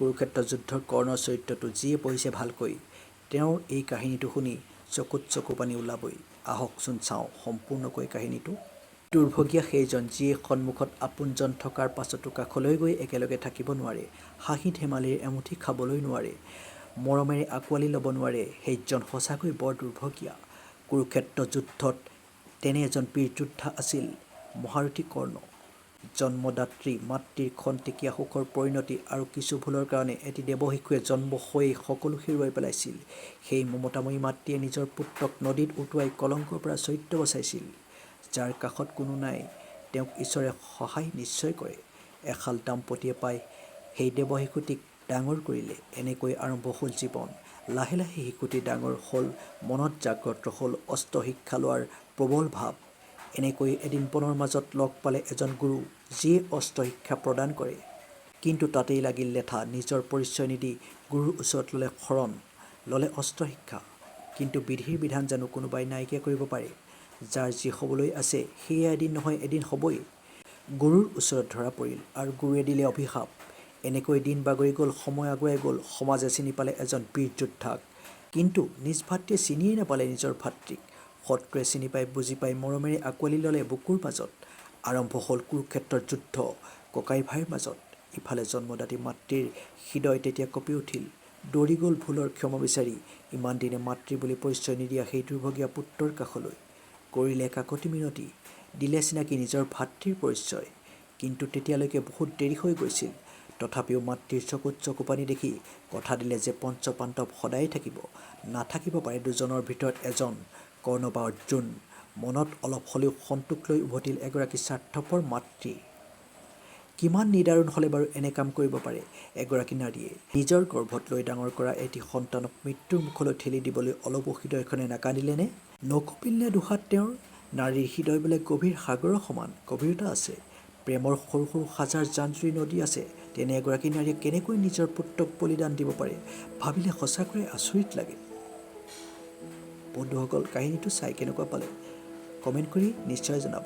কুৰুক্ষেত্ৰ যুদ্ধৰ কৰ্ণৰ চৰিত্ৰটো যিয়ে পঢ়িছে ভালকৈ তেওঁৰ এই কাহিনীটো শুনি চকুত চকু পানী ওলাবই। আহকচোন চাওঁ সম্পূৰ্ণকৈ কাহিনীটো। দুৰ্ভগীয়া সেইজন যিয়ে সন্মুখত আপোনজন থকাৰ পাছতো কাষলৈ গৈ একেলগে থাকিব নোৱাৰে, হাঁহি ধেমালিৰ এমুঠি খাবলৈ নোৱাৰে, মৰমেৰে আঁকোৱালি ল'ব নোৱাৰে, সেইজন সঁচাকৈ বৰ দুৰ্ভগীয়া। কুৰুক্ষেত্ৰ যুদ্ধত তেনে এজন বীৰ যোদ্ধা আছিল মহাৰথী কৰ্ণ। জন্মদাত্ৰী মাতৃৰ খন্তেকীয়া সুখৰ পৰিণতি আৰু কিছু ভুলৰ কাৰণে এটি দেৱশিশুৱে জন্ম হৈয়ে সকলো হেৰুৱাই পেলাইছিল। সেই মমতাময়ী মাতৃয়ে নিজৰ পুত্ৰক নদীত উটুৱাই কলংকৰ পৰা চৰিত্ৰ বচাইছিল। যাৰ কাষত কোনো নাই তেওঁক ঈশ্বৰে সহায় নিশ্চয় কৰে। এহাল দম্পতীয়ে পাই সেই দেৱশিশুটিক ডাঙৰ কৰিলে। এনেকৈ আৰম্ভ হ'ল জীৱন। লাহে লাহে শিশুটি ডাঙৰ হ'ল, মনত জাগ্ৰত হ'ল অস্ত্ৰ শিক্ষা লোৱাৰ প্ৰবল ভাৱ। এনেকৈ এদিন বনৰ মাজত লগ পালে এজন গুৰু, যিয়ে অস্ত্ৰ শিক্ষা প্ৰদান কৰে। কিন্তু তাতেই লাগিল লেঠা। নিজৰ পৰিচয় নিদি গুৰুৰ ওচৰত ল'লে শৰণ, ল'লে অস্ত্ৰ শিক্ষা। কিন্তু বিধিৰ বিধান জানো কোনোবাই নাইকিয়া কৰিব পাৰে? যাৰ যি হ'বলৈ আছে সেয়ে এদিন নহয় এদিন হ'বই। গুৰুৰ ওচৰত ধৰা পৰিল আৰু গুৰুৱে দিলে অভিশাপ। এনেকৈ দিন বাগৰি গ'ল, সময় আগুৱাই গ'ল। সমাজে চিনি পালে এজন বীৰ যোদ্ধাক, কিন্তু নিজ ভাতৃয়ে চিনিয়েই নাপালে নিজৰ ভাতৃক। শত্ৰুৱে চিনি পাই বুজি পাই মৰমেৰে আঁকোৱালি ল'লে বুকুৰ মাজত। আৰম্ভ হ'ল কুৰুক্ষেত্ৰৰ যুদ্ধ ককাই ভাইৰ মাজত। ইফালে জন্মদাত্ৰী মাতৃৰ হৃদয় তেতিয়া কঁপি উঠিল। দৌৰি গ'ল ভুলৰ ক্ষমা বিচাৰি ইমান দিনে মাতৃ বুলি পৰিচয় নিদিয়া সেই দুৰ্ভগীয়া পুত্ৰৰ কাষলৈ। কৰিলে কাকতি মিনতি, দিলে চিনাকি নিজৰ ভাতৃৰ পৰিচয়। কিন্তু তেতিয়ালৈকে বহুত দেৰি হৈ গৈছিল। তথাপিও মাতৃৰ চকুত চকু পানী দেখি কথা দিলে যে পঞ্চপাণ্ডৱ সদায় থাকিব। নাথাকিব পাৰে দুজনৰ ভিতৰত এজন, কৰ্ণ বা অৰ্জুন। মনত অলপ হ'লেও সন্তোষ লৈ উভতিল এগৰাকী স্বাৰ্থপৰ মাতৃ। কিমান নিদাৰুণ হ'লে বাৰু এনে কাম কৰিব পাৰে এগৰাকী নাৰীয়ে? নিজৰ গৰ্ভত লৈ ডাঙৰ কৰা এটি সন্তানক মৃত্যুৰ মুখলৈ ঠেলি দিবলৈ অলপো হৃদয়খনে নাকান্দিলেনে? নকঁপিলনে দুহাত তেওঁৰ? নাৰীৰ হৃদয় বোলে গভীৰ সাগৰৰ সমান গভীৰতা আছে। প্ৰেমৰ সৰু সৰু হাজাৰ জান-জুৰি নদী আছে। তেনে এগৰাকী নাৰীয়ে কেনেকৈ নিজৰ পুত্ৰক বলিদান দিব পাৰে ভাবিলে সঁচাকৈয়ে আচৰিত লাগে। বন্ধুসকল, কাহিনীটো চাই কেনেকুৱা পালে কমেণ্ট কৰি নিশ্চয় জনাব।